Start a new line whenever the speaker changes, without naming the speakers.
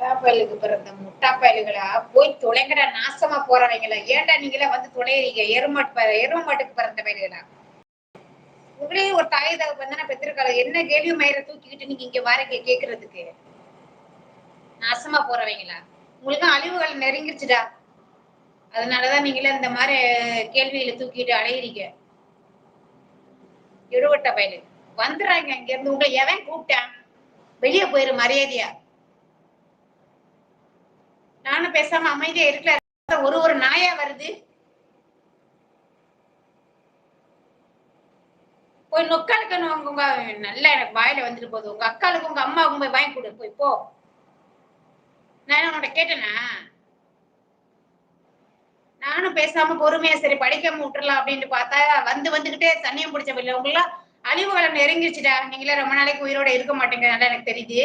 முட்டாப்பயலுக்கு பிறந்த முட்டாப்பயலுகளா போய் தொலைங்கடா, நாசமா போறவங்களா. ஏன்டா நீங்களே வந்து தொலைறீங்க? எரும மாட்டுக்கு பிறந்த பயலுகளா. உங்களே ஒரு தாய் தகப்பன் தானே பெற்றிருக்காங்க. என்ன கேள்வி மயிரை தூக்கிக்கிட்டு நீங்க இங்க வாரீங்க கேட்கறதுக்கு? நாசமா போறவங்களா. உங்களுக்கு அழிவுகள் நெருங்கிருச்சுடா. அதனாலதான் நீங்களே இந்த மாதிரி கேள்விகளை தூக்கிட்டு அலையிறீங்க. எடுவட்ட பயலு வந்துடுறாங்க இங்க இருந்து. உங்களை எவன் கூப்பிட்டான்? வெளியே போயிரு மரியாதையா. நானும் பேசாம அமைதியா இருக்கல. ஒரு நாயா வருது. போய் நொக்காளுக்கு உங்க நல்லா எனக்கு வாயில வந்துட்டு போகுது. உங்க அக்காளுக்கு உங்க அம்மாவுக்கு போய் வாங்கி கொடு. போய் போ. நான் உன்கிட்ட கேட்டேனா? நானும் பேசாம பொறுமையா சரி படிக்காம விட்டுறலாம் அப்படின்னு பார்த்தா வந்துகிட்டே தண்ணியும் பிடிச்ச பிள்ளை. உங்களா அழிவு காலம் நெருங்கிருச்சுடா. நீங்களே ரொம்ப நாளைக்கு உயிரோட இருக்க மாட்டேங்க. நல்லா எனக்கு தெரியுது.